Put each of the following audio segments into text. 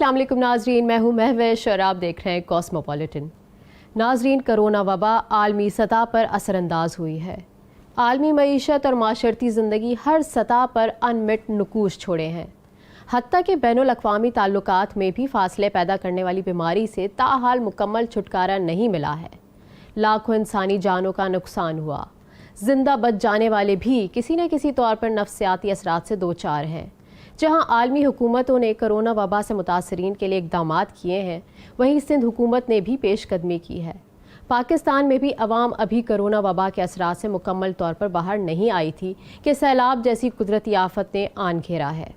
अस्सलाम वालेकुम नाजरीन, मैं हूँ महविश और आप देख रहे हैं कॉस्मोपॉलिटन। नाजरीन, कोरोना वबा आलमी सतह पर असरअंदाज हुई है। आलमी मईशत और माशरती ज़िंदगी हर सतह पर अनमिट नुकूश छोड़े हैं। हत्ता कि बैनुल अक़वामी ताल्लुकात में भी फासले पैदा करने वाली बीमारी से ताहाल मुकम्मल छुटकारा नहीं मिला है। लाखों इंसानी जानों का नुकसान हुआ। जिंदा बच जाने वाले भी किसी न किसी तौर पर नफ्सियाती असरात से दो चार हैं। जहां आलमी हुकूमतों ने कोरोना वबा से मुतासरीन के लिए इक़दामात किए हैं, वहीं सिंध हुकूमत ने भी पेशकदमी की है। पाकिस्तान में भी अवाम अभी कोरोना वबा के असरात से मुकम्मल तौर पर बाहर नहीं आई थी कि सैलाब जैसी कुदरती आफत ने आन घेरा है।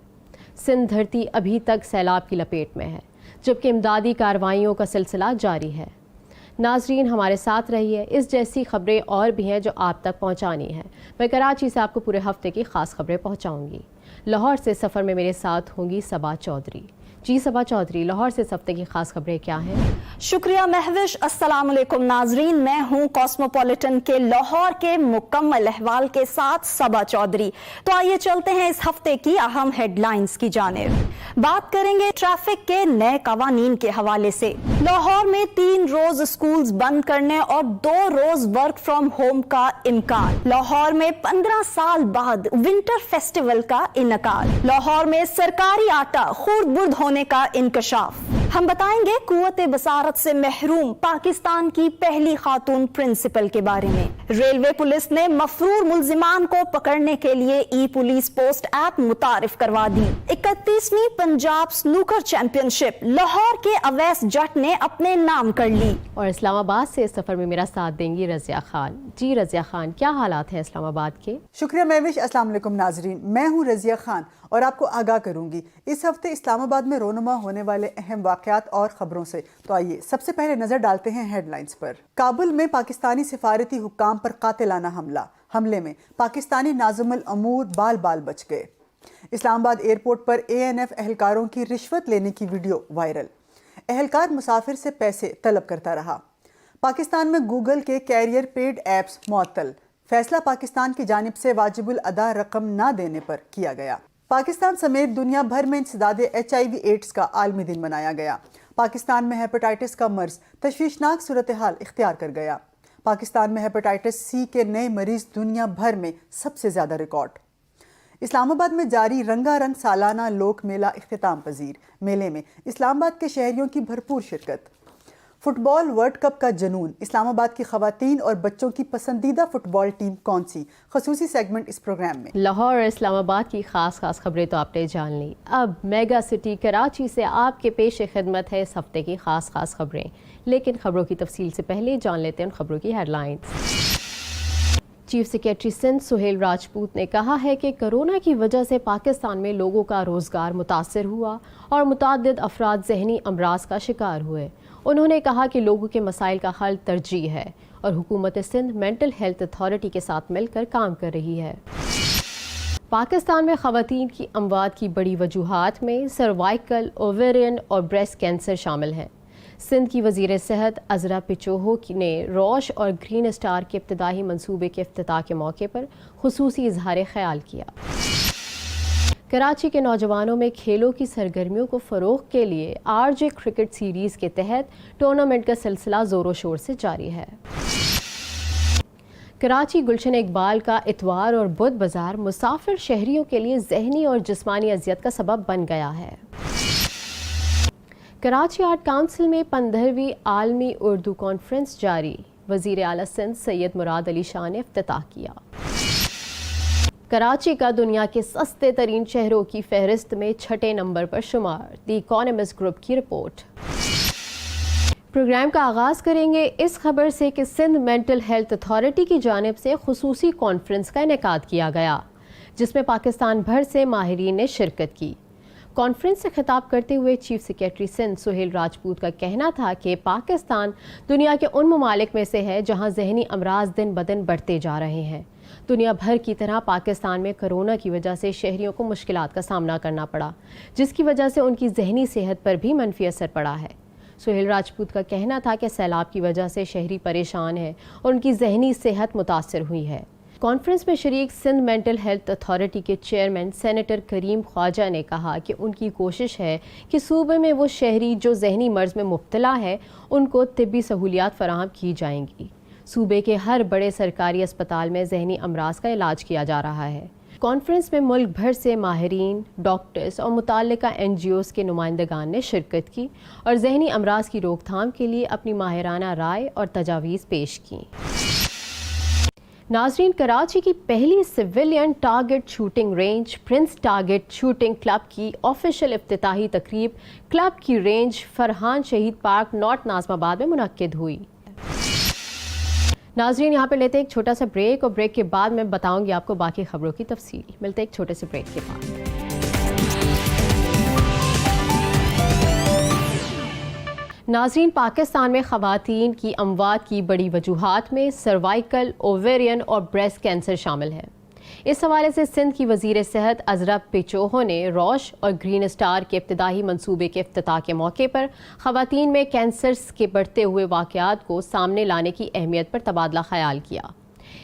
सिंध धरती अभी तक सैलाब की लपेट में है, जबकि इमदादी कार्रवाइयों का सिलसिला जारी है। नाजरीन, हमारे साथ रहिए, इस जैसी खबरें और भी हैं जो आप तक पहुंचानी हैं। मैं कराची से आपको पूरे हफ्ते की ख़ास खबरें पहुंचाऊंगी। लाहौर से सफ़र में मेरे साथ होंगी सबा चौधरी। जी सबा चौधरी, लाहौर से इस हफ्ते की खास खबरें क्या हैं? शुक्रिया महविश। अस्सलाम वालेकुम नाजरीन, मैं हूं कॉस्मोपॉलिटन के लाहौर के मुकम्मल अहवाल के साथ सबा चौधरी। तो आइए चलते हैं इस हफ्ते की अहम हेडलाइंस की जानिब। बात करेंगे ट्रैफिक के नए कवानीन के हवाले से। लाहौर में 3 रोज स्कूल्स बंद करने और 2 रोज वर्क फ्रॉम होम का इम्कान। लाहौर में 15 साल बाद विंटर फेस्टिवल का इनकाद। लाहौर में सरकारी आटा खुर्द बुर्द होने का इंकशाफ। हम बताएंगे कुव्वत बसारत से महरूम पाकिस्तान की पहली खातून प्रिंसिपल के बारे में। रेलवे पुलिस ने मफरूर मुल्जिमान को पकड़ने के लिए ई पुलिस पोस्ट ऐप मुतारिफ करवा दी। 31वीं पंजाब स्नूकर चैंपियनशिप लाहौर के अवैस जट ने अपने नाम कर ली। और इस्लामाबाद से इस सफर में मेरा साथ देंगी रज़िया खान। जी रज़िया खान, क्या हालात हैं इस्लामाबाद के? शुक्रिया महविश। अस्सलाम वालेकुम नाजरीन, मैं हूँ रज़िया खान और आपको आगाह करूंगी इस हफ्ते इस्लामाबाद में रोनुमा होने वाले अहम वाक़यात और खबरों से। तो आइए सबसे पहले नजर डालते हैं हेडलाइंस पर। काबुल में पाकिस्तानी सिफारती हुक्काम पर कातिलाना हमले में पाकिस्तानी नाज़िमुल अमूर बाल बाल बच गए। इस्लामाबाद एयरपोर्ट पर ANF एहलकारों की रिश्वत लेने की वीडियो वायरल। एहलकार मुसाफिर से पैसे तलब करता रहा। पाकिस्तान में गूगल के कैरियर पेड ऐप्स मुअत्तल। फैसला पाकिस्तान की जानिब से वाजिबुल अदा रकम न देने पर किया गया। पाकिस्तान समेत दुनिया भर में इंसदाद HIV एड्स का आलमी दिन मनाया गया। पाकिस्तान में हेपेटाइटिस का मर्ज तशवीशनाक सूरत हाल इख्तियार कर गया। पाकिस्तान में हेपेटाइटिस C के नए मरीज दुनिया भर में सबसे ज्यादा रिकॉर्ड। इस्लामाबाद में जारी रंगारंग सालाना लोक मेला इख्तिताम पजीर। मेले में इस्लामाबाद के शहरियों की भरपूर शिरकत। फुटबॉल वर्ल्ड कप का जनून। इस्लामाबाद की खवातीन और बच्चों की पसंदीदा फुटबॉल टीम कौन सी? खसूसी सेगमेंट इस प्रोग्राम में। लाहौर और इस्लामाबाद की खास खबरें तो आपने जान ली। अब मेगा सिटी कराची से आपके पेश खिदमत है इस हफ्ते की खास खबरें। लेकिन खबरों की तफसील से पहले जान लेते हैं उन खबरों की headlines. Chief secretary Sindh Suhail Rajput ने कहा है कि कोरोना की वजह से पाकिस्तान में लोगों का रोज़गार मुतासर हुआ और मुतअद्दिद अफराद ज़हनी अमराज का शिकार हुए। उन्होंने कहा कि लोगों के मसाइल का हल तरजीह है और हुकूमत सिंध मेंटल हेल्थ अथॉरिटी के साथ मिलकर काम कर रही है। पाकिस्तान में ख़वातीन की अमवात की बड़ी वजूहात में सर्वाइकल, ओवेरियन और ब्रेस्ट कैंसर शामिल हैं। सिंध की वज़ीर सेहत अज़रा पिचोहो ने रॉश और ग्रीन स्टार के इब्तिदाई मंसूबे के इफ्तिताह के मौके पर खुसूसी इजहार ख्याल किया। कराची के नौजवानों में खेलों की सरगर्मियों को फ़रोग़ के लिए RJ क्रिकेट सीरीज़ के तहत टूर्नामेंट का सिलसिला ज़ोरों शोर से जारी है। कराची गुलशन इकबाल का इतवार और बुध बाज़ार मुसाफिर शहरियों के लिए ज़हनी और जिस्मानी अजियत का सबब बन गया है। कराची आर्ट काउंसिल में 15वीं आलमी उर्दू कॉन्फ्रेंस जारी। वज़ीर आला सिंध सैयद मुराद अली शाह ने इफ्तिताह किया। कराची का दुनिया के सस्ते तरीन शहरों की फहरिस्त में 6ठे नंबर पर शुमार। द इकोनॉमिस्ट ग्रुप की रिपोर्ट। प्रोग्राम का आगाज़ करेंगे इस खबर से कि सिंध मेंटल हेल्थ अथॉरिटी की जानिब से खुसूसी कॉन्फ्रेंस का इनेकाद किया गया, जिसमें पाकिस्तान भर से माहिरीन ने शिरकत की। कॉन्फ्रेंस से खिताब करते हुए चीफ सेक्रेटरी सिंध सुहेल राजपूत का कहना था कि पाकिस्तान दुनिया के उन ममालिक में से है जहां जहनी अमराज दिन ब दिन बढ़ते जा रहे हैं। दुनिया भर की तरह पाकिस्तान में कोरोना की वजह से शहरियों को मुश्किलात का सामना करना पड़ा, जिसकी वजह से उनकी जहनी सेहत पर भी मनफी असर पड़ा है। सुहेल राजपूत का कहना था कि सैलाब की वजह से शहरी परेशान हैं और उनकी जहनी सेहत मुतासर हुई है। کانفرنس میں شریک سندھ مینٹل ہیلتھ اتھارٹی کے چیئرمین سینیٹر کریم خواجہ نے کہا کہ ان کی کوشش ہے کہ صوبے میں وہ شہری جو ذہنی مرض میں مبتلا ہے ان کو طبی سہولیات فراہم کی جائیں گی۔ صوبے کے ہر بڑے سرکاری اسپتال میں ذہنی امراض کا علاج کیا جا رہا ہے۔ کانفرنس میں ملک بھر سے ماہرین، ڈاکٹرز اور متعلقہ NGOs کے نمائندگان نے شرکت کی اور ذہنی امراض کی روک تھام کے لیے اپنی ماہرانہ رائے اور تجاویز پیش کیں۔ ناظرین، کراچی کی پہلی civilian target shooting range prince target shooting club کی آفیشیل افتتاحی تقریب کلب کی رینج فرحان شہید پارک نارتھ ناظم آباد میں منعقد ہوئی۔ ناظرین، یہاں پہ لیتے ہیں ایک چھوٹا سا بریک اور بریک کے بعد میں بتاؤں گی آپ کو باقی خبروں کی تفصیل۔ ملتے ہیں ایک چھوٹے سے بریک کے بعد۔ ناظرین، پاکستان میں خواتین کی اموات کی بڑی وجوہات میں سروائیکل، اوویرین اور بریسٹ کینسر شامل ہے۔ اس حوالے سے سندھ کی وزیر صحت عذرا پیچوہو نے روش اور گرین اسٹار کے ابتدائی منصوبے کے افتتاح کے موقع پر خواتین میں کینسرز کے بڑھتے ہوئے واقعات کو سامنے لانے کی اہمیت پر تبادلہ خیال کیا۔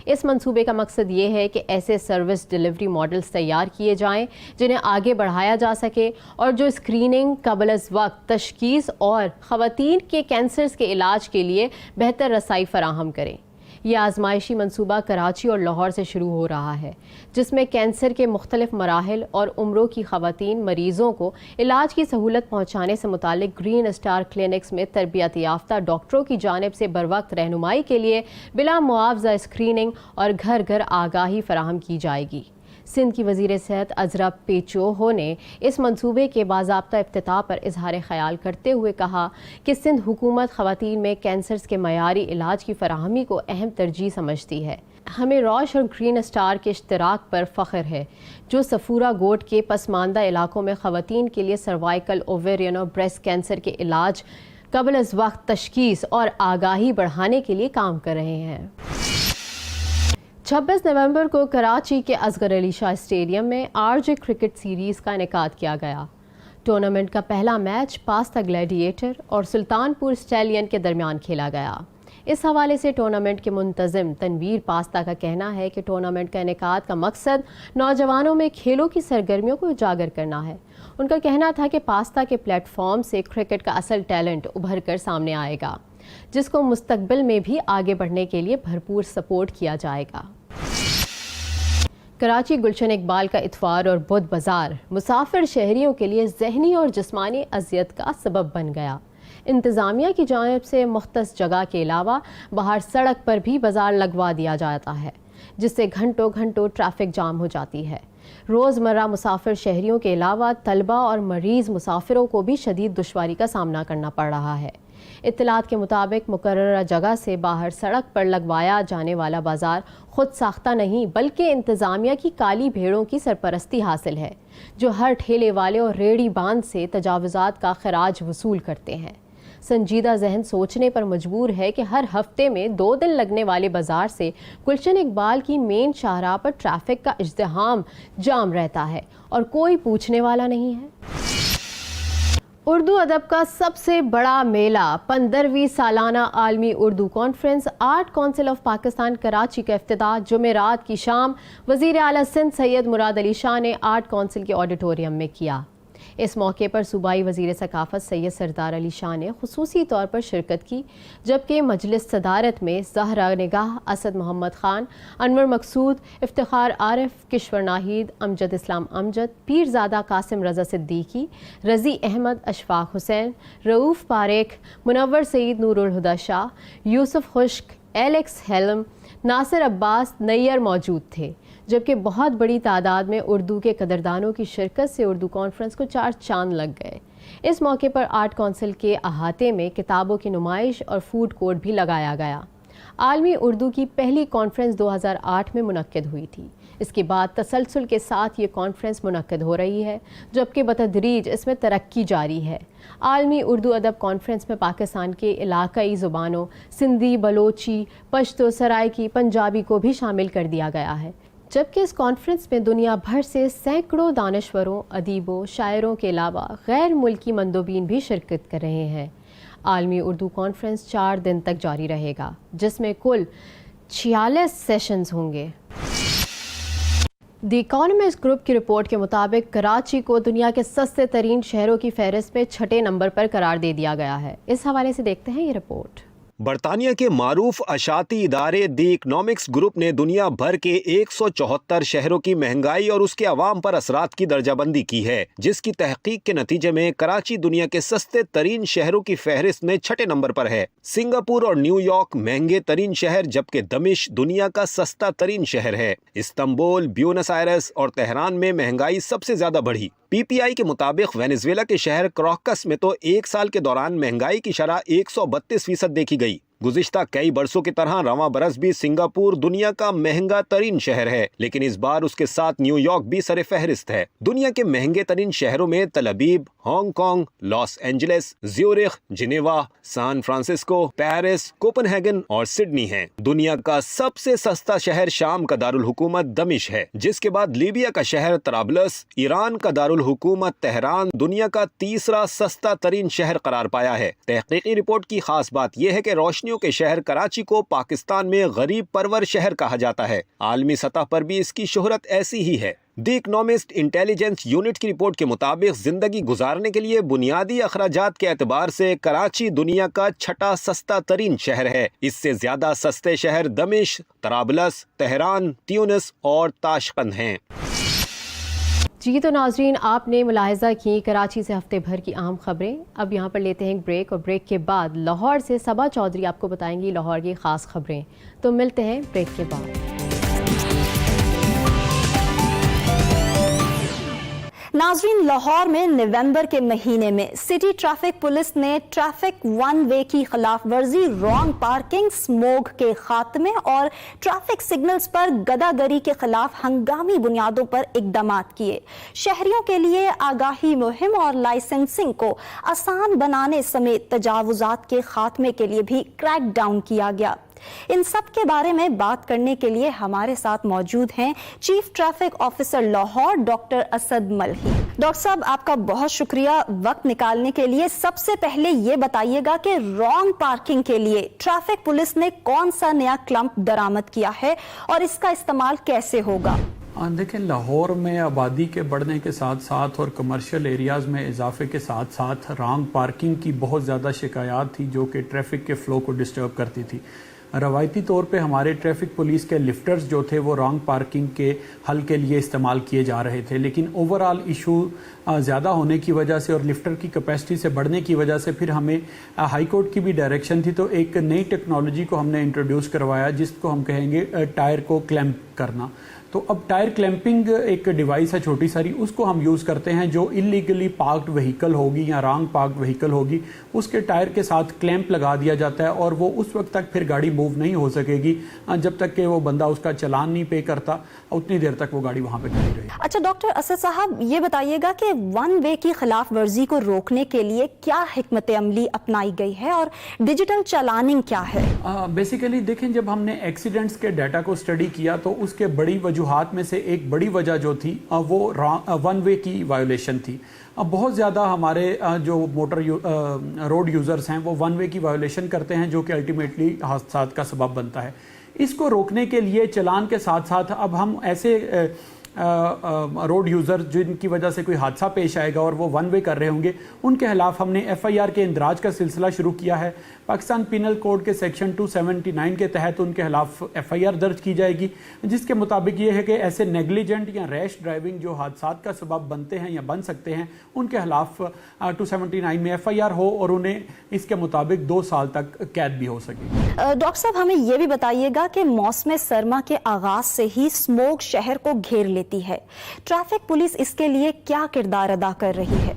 اس منصوبے کا مقصد یہ ہے کہ ایسے سروس ڈیلیوری ماڈلز تیار کیے جائیں جنہیں آگے بڑھایا جا سکے اور جو اسکریننگ، قبل از وقت تشخیص اور خواتین کے کینسرز کے علاج کے لیے بہتر رسائی فراہم کریں۔ یہ آزمائشی منصوبہ کراچی اور لاہور سے شروع ہو رہا ہے، جس میں کینسر کے مختلف مراحل اور عمروں کی خواتین مریضوں کو علاج کی سہولت پہنچانے سے متعلق گرین اسٹار کلینکس میں تربیت یافتہ ڈاکٹروں کی جانب سے بروقت رہنمائی کے لیے بلا معاوضہ اسکریننگ اور گھر گھر آگاہی فراہم کی جائے گی۔ سندھ کی وزیر صحت عذرا پیچوہو نے اس منصوبے کے باضابطہ افتتاح پر اظہار خیال کرتے ہوئے کہا کہ سندھ حکومت خواتین میں کینسرز کے معیاری علاج کی فراہمی کو اہم ترجیح سمجھتی ہے۔ ہمیں روش اور گرین اسٹار کے اشتراک پر فخر ہے، جو صفورہ گوٹ کے پسماندہ علاقوں میں خواتین کے لیے سروائیکل، اوویرین اور بریسٹ کینسر کے علاج، قبل از وقت تشخیص اور آگاہی بڑھانے کے لیے کام کر رہے ہیں۔ 26 نومبر کو کراچی کے اصغر علی شاہ اسٹیڈیم میں RJ کرکٹ سیریز کا انعقاد کیا گیا۔ ٹورنامنٹ کا پہلا میچ پاستہ گلیڈیٹر اور سلطان پور اسٹیلین کے درمیان کھیلا گیا۔ اس حوالے سے ٹورنامنٹ کے منتظم تنویر پاستہ کا کہنا ہے کہ ٹورنامنٹ کا انعقاد کا مقصد نوجوانوں میں کھیلوں کی سرگرمیوں کو اجاگر کرنا ہے۔ ان کا کہنا تھا کہ پاستہ کے پلیٹ فارم سے کرکٹ کا اصل ٹیلنٹ ابھر کر سامنے آئے گا، جس کو مستقبل میں بھی آگے بڑھنے کے لیے بھرپور سپورٹ کیا جائے گا۔ کراچی گلشن اقبال کا اتوار اور بدھ بازار مسافر شہریوں کے لیے ذہنی اور جسمانی اذیت کا سبب بن گیا۔ انتظامیہ کی جانب سے مختص جگہ کے علاوہ باہر سڑک پر بھی بازار لگوا دیا جاتا ہے، جس سے گھنٹوں ٹریفک جام ہو جاتی ہے۔ روزمرہ مسافر شہریوں کے علاوہ طلبہ اور مریض مسافروں کو بھی شدید دشواری کا سامنا کرنا پڑ رہا ہے۔ اطلاعات کے مطابق مقررہ جگہ سے باہر سڑک پر لگوایا جانے والا بازار خود ساختہ نہیں بلکہ انتظامیہ کی کالی بھیڑوں کی سرپرستی حاصل ہے، جو ہر ٹھیلے والے اور ریڑھی باندھ سے تجاوزات کا خراج وصول کرتے ہیں۔ سنجیدہ ذہن سوچنے پر مجبور ہے کہ ہر ہفتے میں 2 دن لگنے والے بازار سے گلشن اقبال کی مین شاہراہ پر ٹریفک کا ازدحام جام رہتا ہے اور کوئی پوچھنے والا نہیں ہے۔ اردو ادب کا سب سے بڑا میلہ 15ویں سالانہ عالمی Urdu conference art council of Pakistan Karachi کا افتتاح جمعرات کی شام وزیر اعلیٰ سندھ سید مراد علی شاہ نے آرٹ کونسل کے آڈیٹوریم میں کیا۔ اس موقع پر صوبائی وزیر ثقافت سید سردار علی شاہ نے خصوصی طور پر شرکت کی، جبکہ مجلس صدارت میں زہرا نگاہ، اسد محمد خان، انور مقصود، افتخار عارف، کشور ناہید، امجد اسلام امجد، پیرزادہ قاسم رضا صدیقی، رضی احمد، اشفاق حسین، رؤوف پاریکھ، منور سعید، نور الہدی شاہ، یوسف خشک، ایلیکس ہیلم، ناصر عباس نیئر موجود تھے، جبکہ بہت بڑی تعداد میں اردو کے قدردانوں کی شرکت سے اردو کانفرنس کو 4 چاند لگ گئے۔ اس موقع پر آرٹ کونسل کے احاطے میں کتابوں کی نمائش اور فوڈ کورٹ بھی لگایا گیا۔ عالمی اردو کی پہلی کانفرنس 2008 میں منعقد ہوئی تھی۔ اس کے بعد تسلسل کے ساتھ یہ کانفرنس منعقد ہو رہی ہے، جبکہ بتدریج اس میں ترقی جاری ہے۔ عالمی اردو ادب کانفرنس میں پاکستان کے علاقائی زبانوں سندھی، بلوچی، پشتو، سرائکی، پنجابی کو بھی شامل کر دیا گیا ہے، جبکہ اس کانفرنس میں دنیا بھر سے سینکڑوں دانشوروں، ادیبوں، شاعروں کے علاوہ غیر ملکی مندوبین بھی شرکت کر رہے ہیں۔ عالمی اردو کانفرنس 4 دن تک جاری رہے گا، جس میں کل 46 सेशंस होंगे। द इकोनॉमिस्ट ग्रुप की रिपोर्ट के मुताबिक कराची को दुनिया के सस्ते तरीन शहरों की फहरिस्त में 6ठे नंबर पर करार दे दिया गया है। इस हवाले से देखते हैं ये रिपोर्ट। बरतानिया के मारूफ अशाती इदारे द इकोनॉमिक्स ग्रुप ने दुनिया भर के 174 शहरों की महंगाई और उसके अवाम पर असरात की दर्जाबंदी की है, जिसकी तहकीक के नतीजे में कराची दुनिया के सस्ते तरीन शहरों की फहरिस्त में 6ठे नंबर पर है। सिंगापुर और न्यूयॉर्क महंगे तरीन शहर, जबकि दमिश्क दुनिया का सस्ता तरीन शहर है। इस्तांबुल, ब्यूनस आयरस और तेहरान में महंगाई सबसे ज्यादा बढ़ी। पीपीआई के मुताबिक वेनेजुएला के शहर क्राकस में तो एक साल के दौरान महंगाई की शरह 132% देखी गई। गुज़िश्ता कई बरसों की तरह रवां बरस भी सिंगापुर दुनिया का महंगा तरीन शहर है, लेकिन इस बार उसके साथ न्यूयॉर्क भी सरे फहरिस्त है। दुनिया के महंगे तरीन शहरों में Tel Aviv, Hong Kong, Los Angeles, Zurich, Geneva, San Francisco, Paris, Copenhagen और सिडनी हैं। दुनिया का सबसे सस्ता शहर शाम का दारुल हुकूमत दमिश्क है, जिसके बाद लीबिया का शहर तराबलस, ईरान का दारुल हुकूमत तेहरान दुनिया का तीसरा सस्ता तरीन शहर करार पाया है। तहकीकी रिपोर्ट की खास बात यह है कि रोशनियों के शहर कराची को पाकिस्तान में गरीब परवर शहर कहा जाता है। आलमी सतह पर भी इसकी शोहरत ऐसी ही है। द इकोनॉमिस्ट इंटेलिजेंस यूनिट की रिपोर्ट के मुताबिक जिंदगी गुजारने के लिए बुनियादी अखराजात के एतबार से कराची दुनिया का 6ठा सस्ता तरीन शहर है। इससे ज्यादा सस्ते शहर दमिश्क, तराबलस, तेहरान, ट्यूनिस और ताशकंद हैं। जी तो नाजरीन, आपने मुलाहिजा की कराची से हफ्ते भर की अहम खबरें। अब यहाँ पर लेते हैं एक ब्रेक, और ब्रेक के बाद लाहौर से सबा चौधरी आपको बताएंगी लाहौर की खास खबरें। तो मिलते हैं ब्रेक के बाद। नाजरीन, लाहौर में नवंबर के महीने में सिटी ट्रैफिक पुलिस ने ट्रैफिक वन वे की खिलाफ वर्जी, रॉन्ग पार्किंग, स्मोग के खात्मे और ट्रैफिक सिग्नल्स पर गदागरी के खिलाफ हंगामी बुनियादों पर इकदामात किए। शहरियों के लिए आगाही मुहिम और लाइसेंसिंग को आसान बनाने समेत तजावुजात के खात्मे के लिए भी क्रैक डाउन किया गया। इन सब के बारे में बात करने के लिए हमारे साथ मौजूद हैं chief traffic officer Lahore doctor Asad Malhi. Doctor साहब, आपका बहुत शुक्रिया वक्त निकालने के लिए। सबसे पहले ये बताइएगा कि रॉन्ग पार्किंग के लिए ट्रैफिक पुलिस ने कौन सा नया क्लम्प दरामद किया है और इसका इस्तेमाल कैसे होगा? देखें, लाहौर में आबादी के बढ़ने के साथ साथ और कमर्शियल एरियाज़ में इजाफे के साथ साथ रॉन्ग पार्किंग की बहुत ज़्यादा शिकायत थी, जो कि ट्रैफिक के फ़्लो को डिस्टर्ब करती थी। रवायती तौर पे हमारे ट्रैफिक पुलिस के लिफ्टर्स जो थे वो रॉन्ग पार्किंग के हल के लिए इस्तेमाल किए जा रहे थे, लेकिन ओवरऑल इशू ज़्यादा होने की वजह से और लिफ्टर की कैपेसिटी से बढ़ने की वजह से फिर हमें हाई कोर्ट की भी डायरेक्शन थी, तो एक नई टेक्नोलॉजी को हमने इंट्रोड्यूस करवाया, जिसको हम कहेंगे टायर को क्लैंप करना। तो अब टायर क्लैंपिंग एक डिवाइस है छोटी सारी, उसको हम यूज़ करते हैं। जो इलीगली पार्क्ड व्हीकल होगी या रॉन्ग पार्क्ड व्हीकल होगी, उसके टायर के साथ क्लैंप लगा दिया जाता है और वो उस वक्त तक फिर गाड़ी मूव नहीं हो सकेगी जब तक कि वो बंदा उसका चालान नहीं पे करता, उतनी देर तक वो गाड़ी वहाँ पे खड़ी रहेगी। अच्छा डॉक्टर असद साहब, ये बताइएगा कि वन वे की खिलाफ वर्जी को रोकने के लिए क्या हिकमत अमली अपनाई गई है और डिजिटल चालानिंग क्या है? बेसिकली देखें, जब हमने एक्सीडेंट्स के डाटा को स्टडी किया तो उसके बड़ी वजूहात में से एक बड़ी वजह जो थी वो वन वे की वायोलेशन थी। अब बहुत ज़्यादा हमारे जो मोटर रोड यूज़र्स हैं वो वन वे की वायोलेशन करते हैं, जो कि अल्टीमेटली हादसात का सबब बनता है। इसको रोकने के लिए चालान के साथ साथ अब हम ऐसे रोड यूज़र जिनकी वजह से कोई हादसा पेश आएगा और वो वन वे कर रहे होंगे, उनके खिलाफ हमने FIR के इंदराज का सिलसिला शुरू किया है। पाकिस्तान पिनल कोड के सेक्शन 279 के तहत उनके खिलाफ FIR दर्ज की जाएगी, जिसके मुताबिक ये है कि ऐसे नेग्लिजेंट या रैश ड्राइविंग जो हादसात का सबब बनते हैं या बन सकते हैं, उनके खिलाफ 279 में FIR हो और उन्हें इसके मुताबिक 2 साल तक कैद भी हो सके। डॉक्टर साहब, हमें यह भी बताइएगा कि मौसम सरमा के आगाज से ही स्मोग शहर को घेर लेती है, ट्रैफिक पुलिस इसके लिए क्या किरदार अदा कर रही है?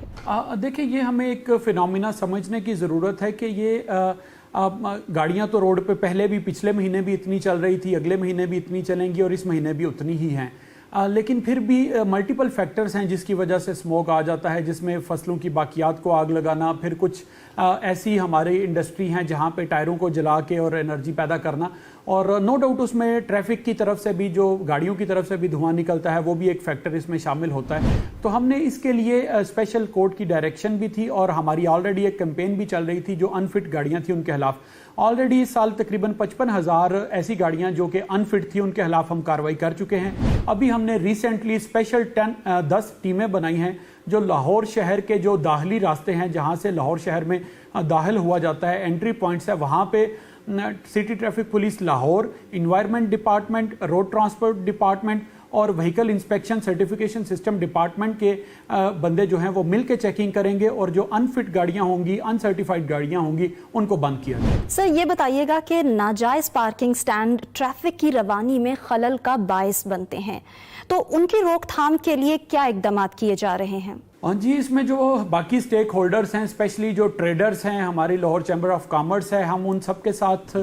देखिए, ये हमें एक फिनोमिना समझने की ज़रूरत है कि ये गाड़ियां तो रोड पे पहले भी, पिछले महीने भी इतनी चल रही थी, अगले महीने भी इतनी चलेंगी और इस महीने भी उतनी ही हैं। लेकिन फिर भी मल्टीपल फैक्टर्स हैं जिसकी वजह से स्मोक आ जाता है, जिसमें फसलों की बाकियात को आग लगाना, फिर कुछ ऐसी हमारी इंडस्ट्री हैं जहाँ पे टायरों को जला के और एनर्जी पैदा करना, और नो डाउट उसमें ट्रैफिक की तरफ से भी, जो गाड़ियों की तरफ से भी धुआं निकलता है, वो भी एक फैक्टर इसमें शामिल होता है। तो हमने इसके लिए स्पेशल कोर्ट की डायरेक्शन भी थी और हमारी ऑलरेडी एक कैंपेन भी चल रही थी जो अनफिट गाड़ियाँ थी उनके खिलाफ। ऑलरेडी इस साल तकरीबन 55,000 ऐसी गाड़ियां जो कि अनफिट थी उनके खिलाफ हम कार्रवाई कर चुके हैं। अभी हमने रिसेंटली स्पेशल 10 टीमें बनाई हैं जो लाहौर शहर के जो दाखिली रास्ते हैं जहां से लाहौर शहर में दाखिल हुआ जाता है, एंट्री पॉइंट्स है, वहां पे city traffic police Lahore, environment department, road transport department और vehicle inspection certification system department के बंदे जो हैं वो मिल के चेकिंग करेंगे और जो अनफिट गाड़ियां होंगी, अनसर्टिफाइड गाड़ियां होंगी, उनको बंद किया जाए। सर, ये बताइएगा कि नाजायज पार्किंग स्टैंड ट्रैफिक की रवानी में खलल का बायस बनते हैं, तो उनकी रोकथाम के लिए क्या इकदाम किए जा रहे हैं? हाँ जी, इसमें जो बाकी स्टेक होल्डर्स हैं, स्पेशली जो ट्रेडर्स हैं, हमारी लाहौर चैम्बर ऑफ कॉमर्स है, हम उन सब के साथ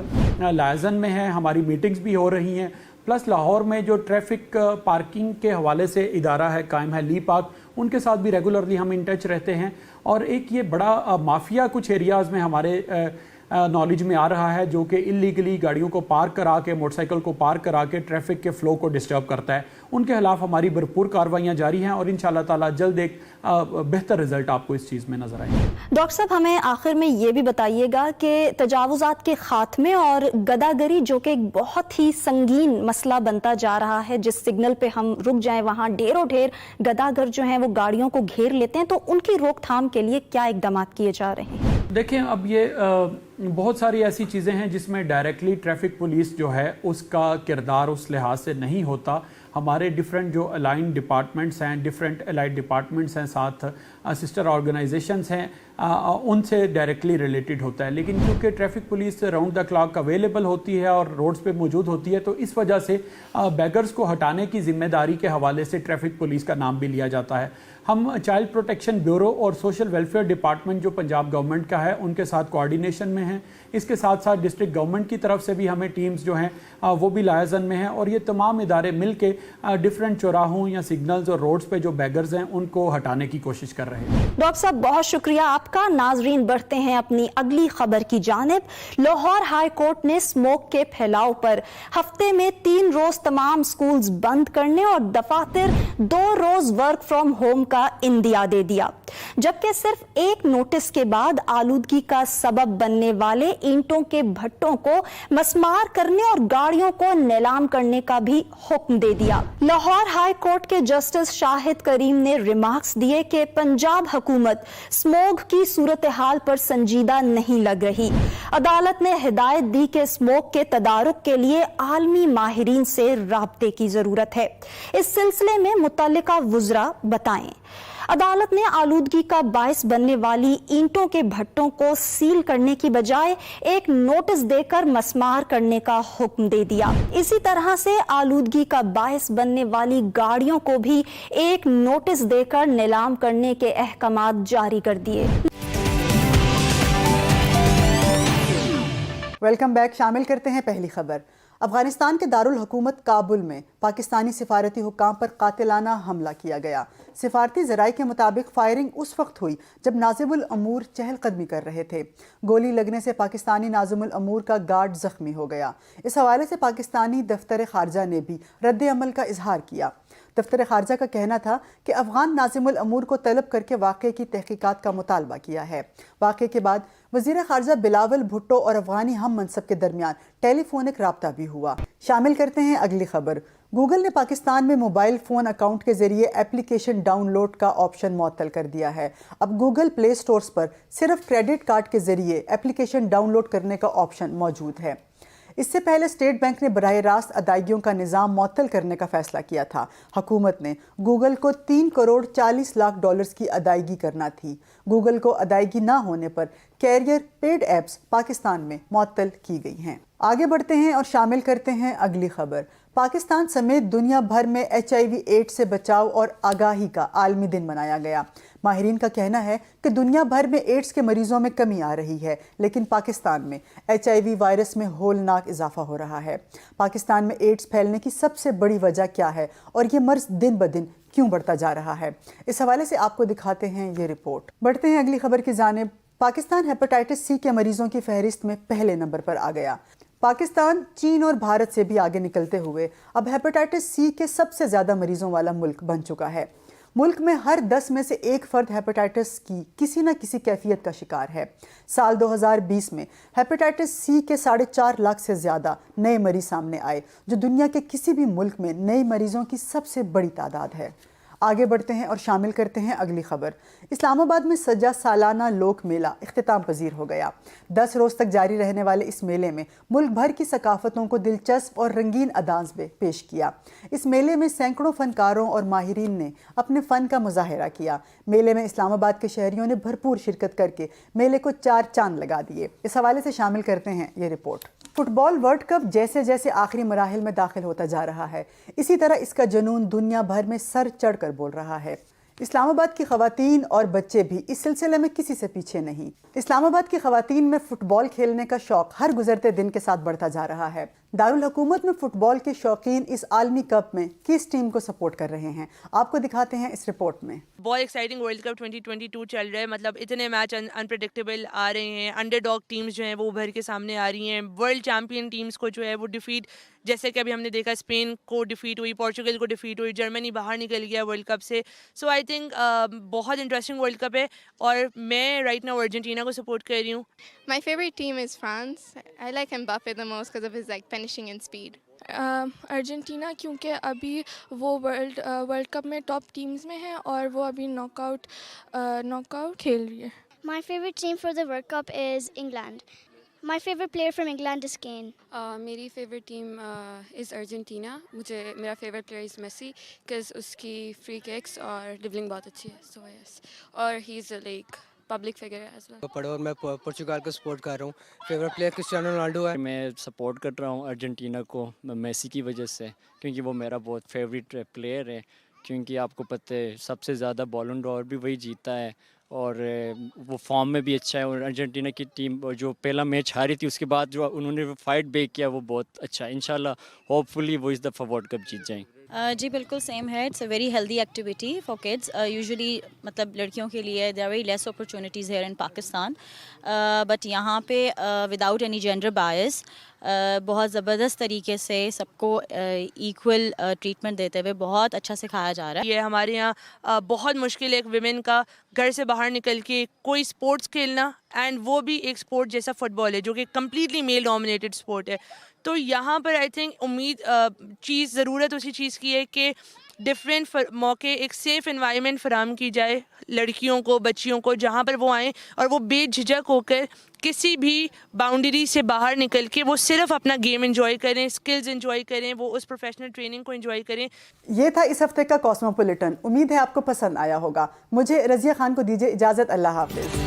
लायजन में हैं, हमारी मीटिंग्स भी हो रही हैं। प्लस लाहौर में जो ट्रैफिक पार्किंग के हवाले से इदारा है कायम है, ली पार्क, उनके साथ भी रेगुलरली हम इन टच रहते हैं। और एक ये बड़ा माफिया कुछ एरियाज़ में हमारे नॉलेज में आ रहा है जो कि इलीगली गाड़ियों को पार्क करा के, मोटरसाइकिल को पार्क करा के ट्रैफिक के फ्लो को डिस्टर्ब करता है। उनके खिलाफ हमारी भरपूर कार्रवाइयाँ जारी हैं और इंशाल्लाह ताला जल्द एक बेहतर रिजल्ट आपको इस चीज़ में नजर आएगा। डॉक्टर साहब, हमें आखिर में ये भी बताइएगा कि तजावुज़ात के खात्मे और गदागरी जो कि एक बहुत ही संगीन मसला बनता जा रहा है, जिस सिग्नल पे हम रुक जाएं वहाँ ढेरों ढेर गदागर जो हैं वो गाड़ियों को घेर लेते हैं, तो उनकी रोकथाम के लिए क्या इकदाम किए जा रहे हैं? देखें, अब ये बहुत सारी ऐसी चीज़ें हैं जिसमें डायरेक्टली ट्रैफिक पुलिस जो है उसका किरदार उस लिहाज से नहीं होता। हमारे डिफरेंट जो अलाइन डिपार्टमेंट्स हैं, डिफरेंट अलाइड डिपार्टमेंट्स हैं, साथ सिस्टर ऑर्गेनाइजेशंस हैं, उनसे डायरेक्टली रिलेटेड होता है। लेकिन क्योंकि traffic police round the clock available होती है और रोड्स पे मौजूद होती है, तो इस वजह से बैगर्स को हटाने की जिम्मेदारी के हवाले से ट्रैफिक पुलिस का नाम भी लिया जाता है। हम चाइल्ड प्रोटेक्शन ब्यूरो और सोशल वेलफेयर डिपार्टमेंट जो पंजाब गवर्नमेंट का है उनके साथ कोऑर्डिनेशन में हैं। इसके साथ साथ डिस्ट्रिक्ट गवर्नमेंट की तरफ से भी हमें टीम्स जो हैं वो भी लायजन में हैं, और ये तमाम इदारे मिल के डिफरेंट चौराहों या सिग्नल्स और रोड्स पे जो बैगर्स हैं उनको हटाने की कोशिश कर रहे हैं। डॉक्टर साहब, बहुत शुक्रिया आपका। नाजरीन, बढ़ते हैं अपनी अगली खबर की जानिब। लाहौर हाई कोर्ट ने स्मोक के फैलाव पर हफ्ते में 3 रोज तमाम स्कूल्स बंद करने और दफातर 2 रोज वर्क फ्रॉम होम का इंदिया दे दिया, जबकि सिर्फ एक नोटिस के बाद आलूदगी का सबब बनने वाले ईंटों के भट्टों को मसमार करने और गाड़ियों को नीलाम करने का भी हुक्म दे दिया। लाहौर हाई कोर्ट के जस्टिस शाहिद करीम ने रिमार्क्स दिए कि पंजाब हुकूमत स्मोक की सूरत हाल पर संजीदा नहीं लग रही। अदालत ने हिदायत दी कि स्मोक के तदारुक के लिए आलमी माहिरीन से राब्ते की जरूरत है। इस सिलसिले में मुतल्लिका वुज़रा बताएं। अदालत ने आलूदगी का बायस बनने वाली ईंटों के भट्टों को सील करने की बजाय एक नोटिस देकर मसमार करने का हुक्म दे दिया। इसी तरह से आलूदगी का बायस बनने वाली गाड़ियों को भी एक नोटिस देकर नीलाम करने के अहकाम जारी कर दिए। Welcome back. शामिल करते हैं पहली खबर। अफगानिस्तान के दारुल हुकूमत काबुल में पाकिस्तानी सिफारती हुक्काम पर कातिलाना हमला किया गया। सिफारती ज़राए के मुताबिक फायरिंग उस वक्त हुई जब नाज़िमुल अमूर चहलकदमी कर रहे थे। गोली लगने से पाकिस्तानी नाज़िमुल अमूर का गार्ड ज़ख्मी हो गया। इस हवाले से पाकिस्तानी दफ्तर ख़ारजा ने भी रद्द अमल का इजहार किया। दफ्तर ख़ारजा का कहना था कि अफ़गान नाज़िमुल अमूर को तलब करके वाक़े की तहक़ीक़ात का मुतालबा किया है। वाक़े के बाद वज़ीर ख़ारजा बिलावल भुट्टो और अफ़गानी हम मनसब के दरमियान टेलीफोनिक राब्ता भी हुआ। शामिल करते हैं अगली खबर। गूगल ने पाकिस्तान में मोबाइल फ़ोन अकाउंट के ज़रिए एप्लीकेशन डाउनलोड का ऑप्शन मुअत्तल कर दिया है। अब गूगल प्ले स्टोर्स पर सिर्फ क्रेडिट कार्ड के ज़रिए एप्लीकेशन डाउनलोड करने का ऑप्शन मौजूद है। इससे पहले स्टेट बैंक ने बराह रास्त अदायगियों का निज़ाम मुअत्तल करने का फैसला किया था। हुकूमत ने गूगल को 3 करोड़ 40 लाख डॉलर्स की अदायगी करना थी। गूगल को अदायगी ना होने पर कैरियर पेड ऐप्स पाकिस्तान में मुअत्तल की गई हैं। आगे बढ़ते हैं और शामिल करते हैं अगली खबर। पाकिस्तान समेत दुनिया भर में HIV एड्स से बचाव और आगाही का आलमी दिन मनाया गया। माहिरीन का कहना है कि दुनिया भर में एड्स के मरीजों में कमी आ रही है, लेकिन पाकिस्तान में HIV वायरस में होलनाक इजाफा हो रहा है। पाकिस्तान में एड्स फैलने की सबसे बड़ी वजह क्या है और ये मर्ज दिन ब दिन क्यों बढ़ता जा रहा है, इस हवाले से आपको दिखाते हैं ये रिपोर्ट। बढ़ते हैं अगली खबर की जानिब। पाकिस्तान हेपेटाइटिस सी के मरीजों की फहरिस्त में पहले नंबर पर आ गया। पाकिस्तान चीन और भारत से भी आगे निकलते हुए अब हेपेटाइटिस सी के सबसे ज़्यादा मरीजों वाला मुल्क बन चुका है। मुल्क में हर 10 में से एक फ़र्द हेपेटाइटिस की किसी न किसी कैफियत का शिकार है। साल 2020 में हेपेटाइटिस सी के 4.5 लाख से ज़्यादा नए मरीज सामने आए, जो दुनिया के किसी भी मुल्क में नए मरीजों की सबसे बड़ी तादाद है। आगे बढ़ते हैं और शामिल करते हैं अगली खबर। इस्लामाबाद में सजा सालाना लोक मेला इख्तिताम पजीर हो गया। 10 रोज़ तक जारी रहने वाले इस मेले में मुल्क भर की सकाफ़तों को दिलचस्प और रंगीन अंदाज में पेश किया। इस मेले में सैकड़ों फनकारों और माहिरीन ने अपने फ़न का मुजाहरा किया। मेले में इस्लामाबाद के शहरियों ने भरपूर शिरकत करके मेले को 4 चांद लगा दिए। इस हवाले से शामिल करते हैं ये रिपोर्ट। फुटबॉल वर्ल्ड कप जैसे जैसे आखिरी मराहिल में दाखिल होता जा रहा है, इसी तरह इसका जुनून दुनिया भर में सर चढ़कर बोल रहा है। इस्लामाबाद की ख़वातीन और बच्चे भी इस सिलसिले में किसी से पीछे नहीं। इस्लामाबाद की ख़वातीन में फ़ुटबॉल खेलने का शौक़ हर गुजरते दिन के साथ बढ़ता जा रहा है। दारुल हुकूमत में फ़ुटबॉल के शौकीन इस आलमी कप में किस टीम को सपोर्ट कर रहे हैं, आपको दिखाते हैं इस रिपोर्ट में। बहुत एक्साइटिंग वर्ल्ड कप 2022 चल रहा है। मतलब इतने मैच अनप्रेडिक्टेबल आ रहे हैं। अंडरडॉग टीम्स जो हैं वो उभर के सामने आ रही हैं। वर्ल्ड चैम्पियन टीम्स को जो है वो डिफीट, जैसे कि अभी हमने देखा स्पेन को डिफीट हुई, पोर्चुगल को डिफीट हुई, जर्मनी बाहर निकल गया वर्ल्ड कप से। सो आई थिंक बहुत इंटरेस्टिंग वर्ल्ड कप है और मैं राइट नाउ अर्जेंटीना को सपोर्ट कर रही हूँ। My favorite team is France. I like Mbappe the most because of his like finishing and speed. Argentina, क्योंकि अभी वो वर्ल्ड कप में टॉप टीम्स में है और वो अभी नॉकआउट खेल रही है। My favorite team for the World Cup is England. My favorite player from England is Kane. मेरी फेवरेट टीम इज़ अर्जेंटीना। मुझे मेरा favourite player is Messi because उसकी फ्री किक्स और ड्रिबलिंग बहुत अच्छी है। सो यस, और he is like public figure as well. पढ़ो और मैं पुर्तगाल को सपोर्ट कर रहा हूँ। फेवरेट प्लेयर क्रिस्टियानो रोनाल्डो है। मैं सपोर्ट कर रहा हूँ अर्जेंटीना को मेसी की वजह से, क्योंकि वो मेरा बहुत फेवरेट प्लेयर है। क्योंकि आपको पता है सबसे ज़्यादा बॉलन डॉर भी वही जीता है और वो फॉर्म में भी अच्छा है। और अर्जेंटीना की टीम जो पहला मैच हारी थी उसके बाद जो उन्होंने फाइट बैक किया वो बहुत अच्छा है। इंशाल्लाह होपफुली वो इस दफ़ा वर्ल्ड कप जीत जाएँ। जी बिल्कुल सेम है। It's a very healthy activity for kids. Usually मतलब लड़कियों के लिए there are very less opportunities here in Pakistan, but यहाँ पे विदाउट एनी जेंडर बायस बहुत ज़बरदस्त तरीके से सबको इक्वल ट्रीटमेंट देते हुए बहुत अच्छा सिखाया जा रहा है। ये हमारे यहाँ बहुत मुश्किल है एक विमेन का घर से बाहर निकल के कोई स्पोर्ट्स खेलना, एंड वो भी एक स्पोर्ट जैसा फुटबॉल है जो कि कम्प्लीटली मेल डोमिनेटेड स्पोर्ट है। तो यहाँ पर आई थिंक ज़रूरत उसी चीज़ की है कि डिफरेंट मौके, एक सेफ़ एनवायरनमेंट फराहम की जाए लड़कियों को, बच्चियों को, जहाँ पर वो आएँ और वो बेझिझक होकर किसी भी बाउंड्री से बाहर निकल के वो सिर्फ अपना गेम एंजॉय करें, स्किल्स एंजॉय करें, वो उस प्रोफेशनल ट्रेनिंग को एंजॉय करें। ये था इस हफ्ते का कॉस्मोपॉलिटन। उम्मीद है आपको पसंद आया होगा। मुझे रज़िया खान को दीजिए इजाज़त। अल्लाह हाफ़िज़।